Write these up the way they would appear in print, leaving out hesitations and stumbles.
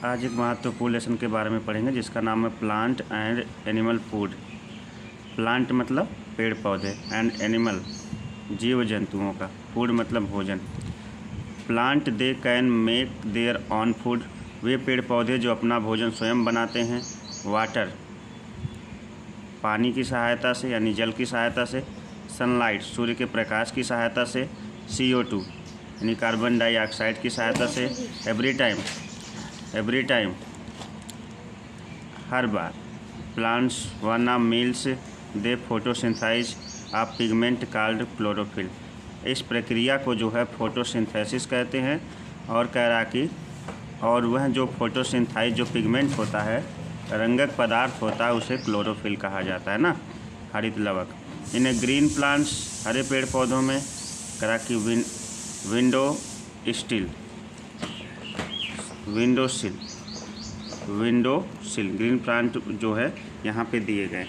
आज एक महत्वपूर्ण लेसन के बारे में पढ़ेंगे जिसका नाम है plant and animal food. Plant मतलब पेड़ पौधे एंड एनिमल जीव जंतुओं का, फूड मतलब भोजन। Plant they can make their own food, वे पेड़ पौधे जो अपना भोजन स्वयं बनाते हैं। वाटर पानी की सहायता से यानी जल की सहायता से। सनलाइट सूर्य के प्रकाश की सहायता से। CO2 यानी कार्बन डाइऑक्साइड की सहायता से। Every time her bar. Plants one of meals they photosynthesis of pigment called chlorophyll. इस प्रक्रिया को जो है फोटोसिंथेसिस कहते हैं और कह रहा कि और वह जो फोटोसिंथेसिस जो पिगमेंट होता है, रंगक पदार्थ होता है, उसे क्लोरोफिल कहा जाता है ना, हरित लवक। इन ग्रीन प्लांट्स हरे पेड़ पौधों में करा कि विंडो सिल ग्रीन प्लांट जो है यहाँ पे दिए गए।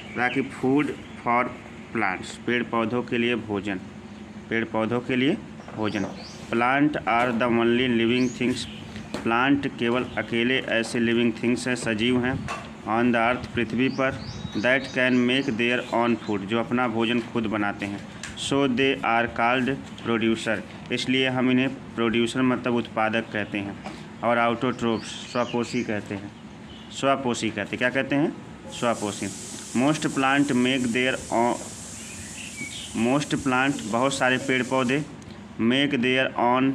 करा कि फूड फॉर प्लांट्स पेड़ पौधों के लिए भोजन, पेड़ पौधों के लिए भोजन। Plant are the only living things, plant केवल अकेले ऐसे लिविंग थिंग्स हैं, सजीव हैं ऑन द अर्थ पृथ्वी पर, that can make their own food जो अपना भोजन खुद बनाते हैं। सो दे आर कॉल्ड प्रोड्यूसर, इसलिए हम इन्हें प्रोड्यूसर मतलब उत्पादक कहते हैं। और आउटोट्रोप्स स्वपोषी कहते हैं। क्या कहते हैं? स्वपोषी। मोस्ट प्लांट बहुत सारे पेड़ पौधे make their own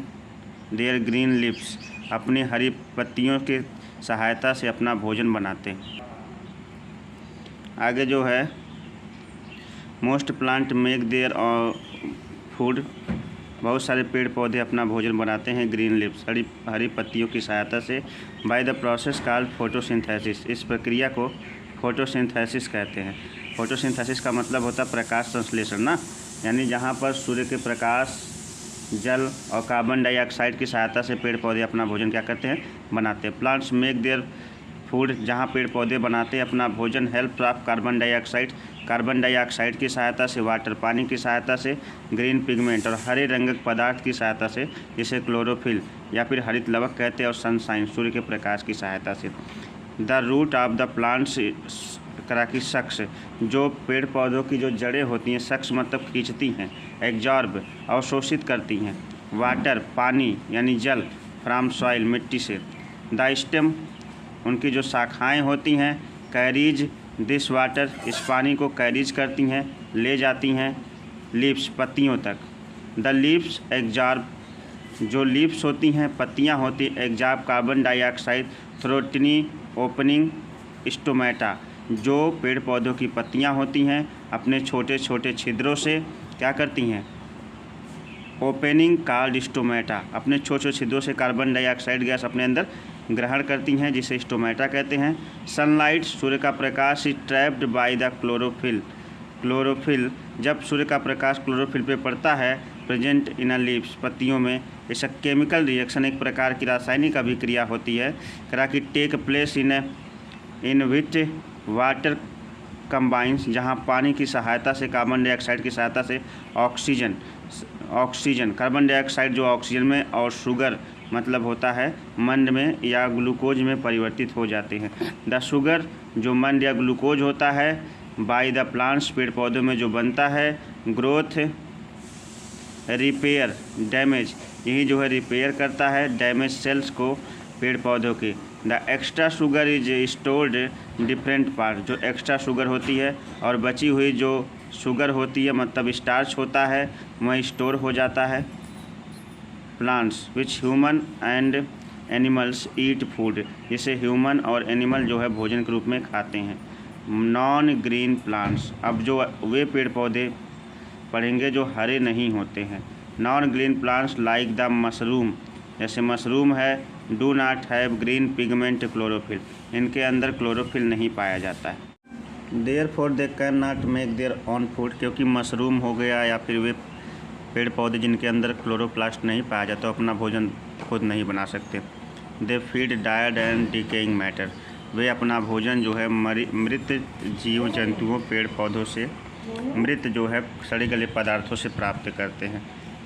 their green leaves अपनी हरी पत्तियों के सहायता से अपना भोजन बनाते हैं। आगे जो है most plant make their food, बहुत सारे पेड़ पौधे अपना भोजन बनाते हैं ग्रीन लिव्स हरी पत्तियों की सहायता से। By the process called photosynthesis, इस प्रक्रिया को फोटोसिंथेसिस कहते हैं। फोटोसिंथेसिस का मतलब होता है प्रकाश संश्लेषण ना, यानी जहाँ पर सूर्य के प्रकाश, जल और कार्बन डाइऑक्साइड की सहायता से पेड़ पौधे अपना भोजन क्या करते हैं? बनाते हैं। प्लांट्स मेक देयर फूड, जहाँ पेड़ पौधे बनाते हैं अपना भोजन। हेल्प ऑफ कार्बन डाइऑक्साइड की सहायता से। वाटर पानी की सहायता से। ग्रीन पिगमेंट और हरे रंगक पदार्थ की सहायता से, जिसे क्लोरोफिल या फिर हरित लवक कहते हैं। और सनशाइन सूर्य के प्रकाश की सहायता से। The root of the plants करा की सक्स, जो पेड़ पौधों की जो जड़ें होती हैं, सक्स मतलब खींचती हैं, एग्जॉर्ब अवशोषित करती हैं वाटर पानी यानी जल फ्रॉम सॉइल मिट्टी से। द स्टेम उनकी जो शाखाएं होती हैं, कैरीज दिस वाटर इस पानी को कैरीज करती हैं, ले जाती हैं लीव्स पत्तियों तक। द लीव्स एग्जॉर्ब, जो लीव्स होती हैं पत्तियां होती, absorb carbon dioxide through tiny opening stomata, जो पेड़ पौधों की पत्तियां होती हैं अपने छोटे छोटे छिद्रों से क्या करती हैं? ओपनिंग कॉल्ड स्टोमेटा, अपने छोटे छोटे छिद्रों से कार्बन डाइऑक्साइड गैस अपने अंदर ग्रहण करती हैं, जिसे स्टोमेटा कहते हैं। सनलाइट सूर्य का प्रकाश is trapped by the chlorophyll, जब सूर्य का प्रकाश क्लोरोफिल पे पड़ता है, प्रेजेंट इन लीव्स पत्तियों में, इस केमिकल रिएक्शन एक प्रकार की रासायनिक अभिक्रिया होती है करा कि take place in which water combines, जहाँ पानी की सहायता से कार्बन डाइऑक्साइड की सहायता से ऑक्सीजन कार्बन डाइऑक्साइड जो ऑक्सीजन में और शुगर मतलब होता है मंड में या ग्लूकोज में परिवर्तित हो जाते हैं। द शुगर जो मंड या ग्लूकोज होता है बाय द प्लांट्स पेड़ पौधों में जो बनता है, ग्रोथ रिपेयर डैमेज, यही जो है रिपेयर करता है डैमेज सेल्स को पेड़ पौधों के। The extra sugar is stored different part, जो एक्स्ट्रा शुगर होती है और बची हुई जो शुगर होती है मतलब स्टार्च होता है, वह स्टोर हो जाता है। Plants which human and animals eat food, जिसे ह्यूमन और एनिमल जो है भोजन के रूप में खाते हैं। नॉन ग्रीन प्लांट्स, अब जो वे पेड़ पौधे पढ़ेंगे जो हरे नहीं होते हैं। Non green plants like the mushroom, जैसे मशरूम है, do not have green pigment chlorophyll, इनके अंदर क्लोरोफिल नहीं पाया जाता है। Therefore they can not make their own food, क्योंकि मशरूम हो गया या फिर वे पेड़ पौधे जिनके अंदर क्लोरोप्लास्ट नहीं पाया जाता, तो अपना भोजन खुद नहीं बना सकते। They feed dead and decaying matter, वे अपना भोजन जो है मृत जीव जंतुओं पेड़ पौधों से मृत जो है सड़े गले पदार्थों से प्राप्त करते हैं।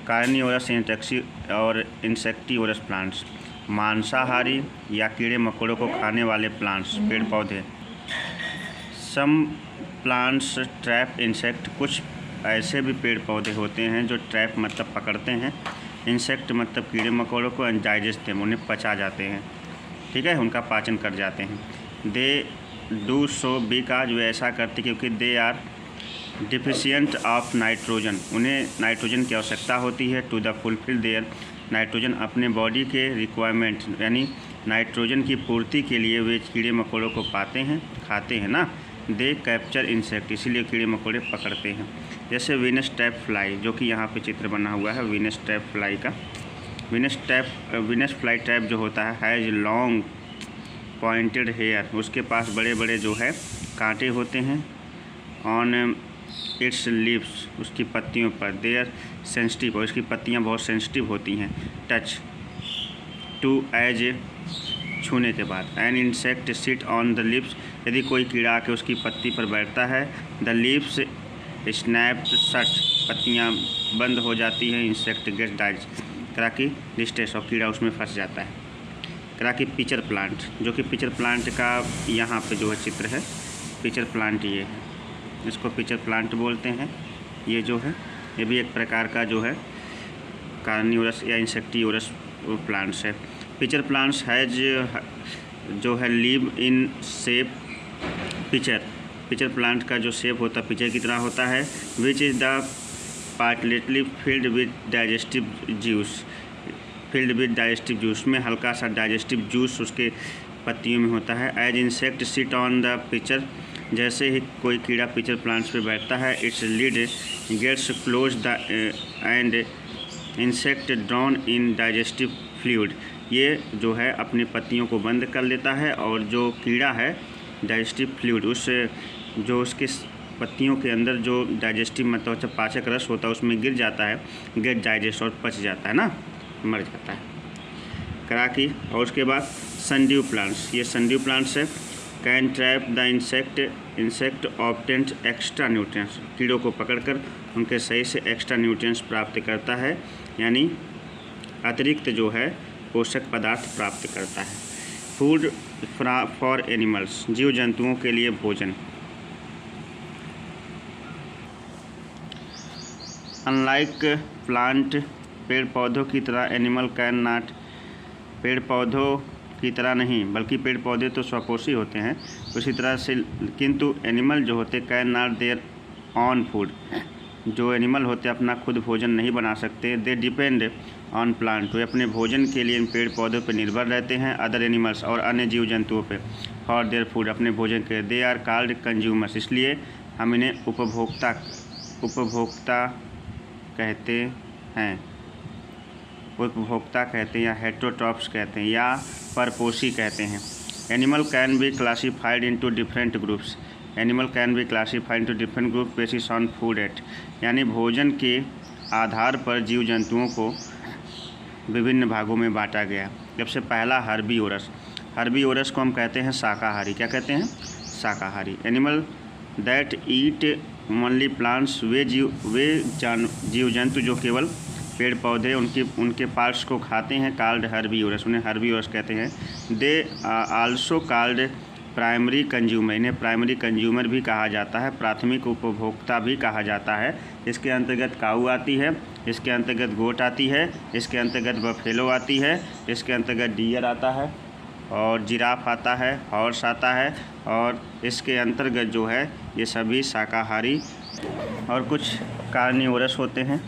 कार्निवोरस और इंसेक्टिवोरस प्लांट्स, मांसाहारी या कीड़े मकोड़ों को खाने वाले प्लांट्स, पेड़ पौधे। सम प्लांट्स ट्रैप इंसेक्ट, कुछ ऐसे भी पेड़ पौधे होते हैं जो ट्रैप मतलब पकड़ते हैं, इंसेक्ट मतलब कीड़े मकोड़ों को, एंड डाइजेस्ट देम, उन्हें पचा जाते हैं, ठीक है, उनका पाचन कर जाते हैं। दे डू सो बिकॉज, वे ऐसा करते क्योंकि they are deficient of nitrogen, उन्हें नाइट्रोजन की आवश्यकता होती है, to the fulfil their nitrogen, अपने बॉडी के रिक्वायरमेंट यानी नाइट्रोजन की पूर्ति के लिए वे कीड़े मकोड़ों को पाते हैं, खाते हैं ना। दे कैप्चर इंसेक्ट, इसीलिए कीड़े मकोड़े पकड़ते हैं। जैसे वीनस ट्रैप फ्लाई, जो कि यहाँ पे चित्र बना हुआ है वीनस ट्रैप फ्लाई का। वीनस फ्लाई ट्रैप जो होता है हैज़ लॉन्ग पॉइंटेड हेयर, उसके पास बड़े बड़े जो है कांटे होते हैं। ऑन इट्स लीव्स, उसकी पत्तियों पर। देयर सेंसिटिव, और इसकी पत्तियाँ बहुत सेंसिटिव होती हैं टच टू एज, छूने के बाद। An insect sit on the lips, यदि कोई कीड़ा आके उसकी पत्ती पर बैठता है, द लिप्स स्नैप शट, पत्तियाँ बंद हो जाती हैं। इंसेक्ट गेट डाइज, करा की डिस्ट्रेस, और कीड़ा उसमें फंस जाता है। करा की पिचर प्लांट, जो कि पिचर प्लांट का यहाँ पे जो है चित्र है, पिचर प्लांट ये है, इसको पिचर प्लांट बोलते हैं। ये जो है ये भी एक प्रकार का जो है कार्निवोरस या इंसेक्टिवोरस प्लांट्स है। पिचर प्लांट्स हैज जो है live in shape pitcher plant का जो शेप होता है पिचर की तरह होता है। Which is the partly filled with digestive juice, में हल्का सा डाइजेस्टिव जूस उसके पत्तियों में होता है। As insect sit on the pitcher, जैसे ही कोई कीड़ा पिचर प्लांट्स पे बैठता है, its lid gets close the and insect drawn in digestive fluid, ये जो है अपनी पत्तियों को बंद कर लेता है और जो कीड़ा है डाइजेस्टिव फ्लूइड, उस जो उसके पत्तियों के अंदर जो डाइजेस्टिव मतलब पाचक रस होता है उसमें गिर जाता है, गेट डाइजेस्ट, और पच जाता है ना, मर जाता है। करा की, और उसके बाद सनड्यू प्लांट्स, ये सनड्यू प्लांट्स है। Can trap the insect obtains extra nutrients, कीड़ों को पकड़कर उनके सही से एक्स्ट्रा न्यूट्रिएंट्स प्राप्त करता है, यानी अतिरिक्त जो है पोषक पदार्थ प्राप्त करता है। फूड फॉर एनिमल्स, जीव जंतुओं के लिए भोजन। अनलाइक प्लांट, पेड़ पौधों की तरह एनिमल कैन नॉट, पेड़ पौधों की तरह नहीं बल्कि पेड़ पौधे तो स्वपोषी होते हैं, उसी तरह से किंतु एनिमल जो होते can not their own food, जो एनिमल होते अपना खुद भोजन नहीं बना सकते। दे डिपेंड ऑन प्लांट, वे अपने भोजन के लिए इन पेड़ पौधों पर निर्भर रहते हैं, अदर एनिमल्स और अन्य जीव जंतुओं पे, फॉर देयर फूड, अपने भोजन के। दे आर कॉल्ड कंज्यूमर्स, इसलिए हम इन्हें उपभोक्ता कहते हैं, या हेटेरोट्रॉप्स कहते हैं, या परपोषी कहते हैं। Animal can be classified into different groups, animal can be classified into different group basis on food at, यानी भोजन के आधार पर जीव जंतुओं को विभिन्न भागों में बांटा गया। जब से पहला हर्बीवोरस को हम कहते हैं शाकाहारी, क्या कहते हैं, शाकाहारी। Animal that eat only plants, वे जीव जंतु जो केवल पेड़ पौधे उनके पार्ट्स को खाते हैं, कॉल्ड हर्बीवोरस, उन्हें हर्बीवोरस कहते हैं। They also called primary consumer, इन्हें प्राइमरी कंज्यूमर भी कहा जाता है, प्राथमिक उपभोक्ता भी कहा जाता है। इसके अंतर्गत काऊ आती है, इसके अंतर्गत गोट आती है, इसके अंतर्गत बफेलो आती है, इसके अंतर्गत डियर आता है, और जिराफ आता है, हॉर्स आता है, और इसके अंतर्गत जो है ये सभी शाकाहारी और कुछ कार्निवोरस होते हैं।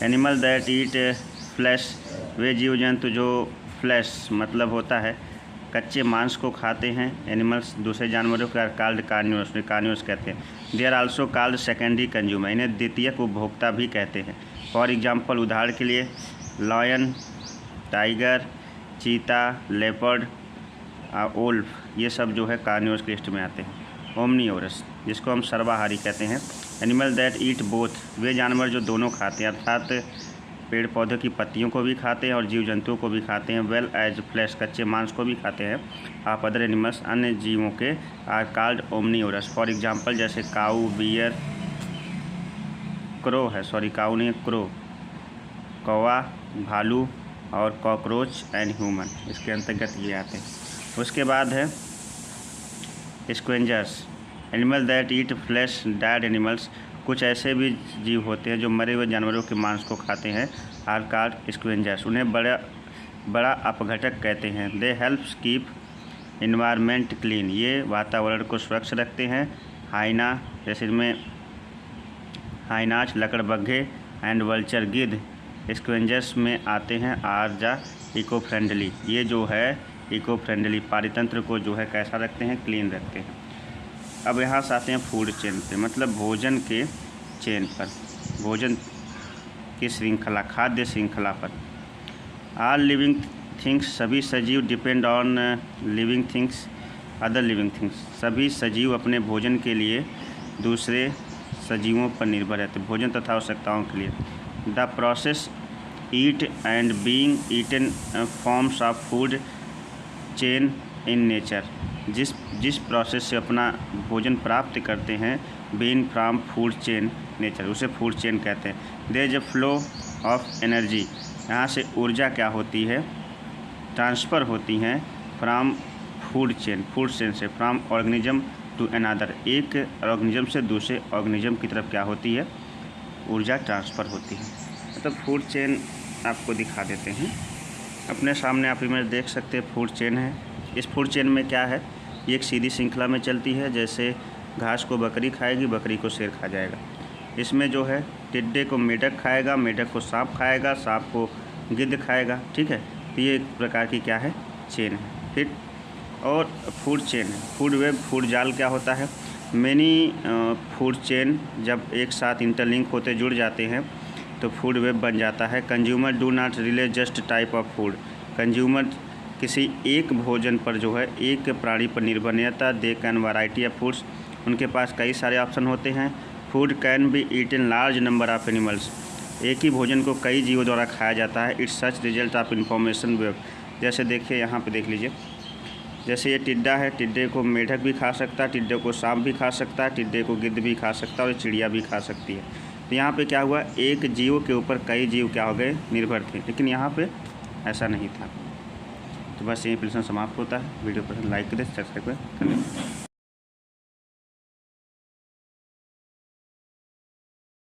एनिमल दैट ईट फ्लैश, वे जीव जंतु जो फ्लैश मतलब होता है कच्चे मांस को खाते हैं। एनिमल्स दूसरे जानवरों का कॉल्ड कार्निवोरस कहते हैं। They are also called secondary consumer, इन्हें द्वितीयक उपभोक्ता भी कहते हैं। फॉर एग्जांपल, उदाहरण के लिए लायन, टाइगर, चीता, लेपर्ड, वुल्फ, ये सब जो है कार्निवोरस की लिस्ट में आते हैं। ओमनीवोरस, जिसको हम सर्वाहारी कहते हैं। एनिमल दैट ईट बोथ, वे जानवर जो दोनों खाते हैं, अर्थात पेड़ पौधों की पत्तियों को भी खाते हैं और जीव जंतुओं को भी खाते हैं। वेल एज फ्लैश, कच्चे मांस को भी खाते हैं। आप अदर एनिमल्स, अन्य जीवों के, are called omnivorous. For example, जैसे काऊ, बियर, क्रो है, सॉरी काऊ नहीं, क्रो, कौवा, भालू, और कॉकरोच एंड ह्यूमन, इसके अंतर्गत ये आते हैं। उसके बाद है scavengers, animal that eat flash dead animals, कुछ ऐसे भी जीव होते हैं जो मरे हुए जानवरों के मांस को खाते हैं, आर कॉल्ड स्क्वेंजर्स, उन्हें बड़ा अपघटक कहते हैं। दे हेल्प्स कीप इन्वायरमेंट क्लीन, ये वातावरण को स्वच्छ रखते हैं। हाइना, जैसे इसमें हाइनाच, लकड़बग्घे एंड वल्चर, गिद्ध स्क्वेंजर्स में आते हैं। आर जा इको फ्रेंडली, ये जो है इको फ्रेंडली, पारितंत्र को जो है कैसा रखते हैं, क्लीन रखते हैं। अब यहाँ से आते हैं फूड चेन पे, मतलब भोजन के चेन पर, भोजन की श्रृंखला, खाद्य श्रृंखला पर। ऑल लिविंग थिंग्स, सभी सजीव, depend on living things other living things, सभी सजीव अपने भोजन के लिए दूसरे सजीवों पर निर्भर रहते, भोजन तथा आवश्यकताओं के लिए। The process eat and being eaten forms of food chain in nature, जिस प्रोसेस से अपना भोजन प्राप्त करते हैं, being from food chain nature, उसे फूड चेन कहते हैं। There is a flow of energy, यहाँ से ऊर्जा क्या होती है, ट्रांसफ़र होती हैं फ्रॉम फूड चेन से, फ्रॉम ऑर्गेनिज्म टू अनदर, एक ऑर्गेनिज्म से दूसरे ऑर्गेनिज्म की तरफ क्या होती है, ऊर्जा ट्रांसफ़र होती है। मतलब फूड चेन आपको दिखा देते हैं अपने सामने, आप इमेज देख सकते हैं, फूड चेन है। इस फूड चेन में क्या है, ये एक सीधी श्रृंखला में चलती है, जैसे घास को बकरी खाएगी, बकरी को शेर खा जाएगा। इसमें जो है टिड्डे को मेढक खाएगा, मेढक को सांप खाएगा, सांप को गिद्ध खाएगा, ठीक है। तो ये एक प्रकार की क्या है, चेन है। फिर और फूड चेन है, फूड वेब, फूड जाल क्या होता है, मैनी फूड चेन जब एक साथ इंटरलिंक होते जुड़ जाते हैं तो फूड वेब बन जाता है। Consumer do not relay just type of food, consumer किसी एक भोजन पर जो है, एक प्राणी पर निर्भर नहीं रहता। They can variety of foods, उनके पास कई सारे ऑप्शन होते हैं। Food can be eat in large number of animals, एक ही भोजन को कई जीवों द्वारा खाया जाता है। It's such result of information web, जैसे देखिए यहाँ पे देख लीजिए, जैसे ये टिड्डा है, टिड्डे को मेढक भी खा सकता है, टिड्डे को सांप भी खा सकता है, टिड्डे को गिद्ध भी खा सकता है और चिड़िया भी खा सकती है। तो यहाँ पे क्या हुआ, एक जीव के ऊपर कई जीव क्या हो गए, निर्भर थे, लेकिन यहाँ पे ऐसा नहीं था। तो बस यही प्रश्न समाप्त होता है। वीडियो पसंद लाइक करें, सब्सक्राइब करें।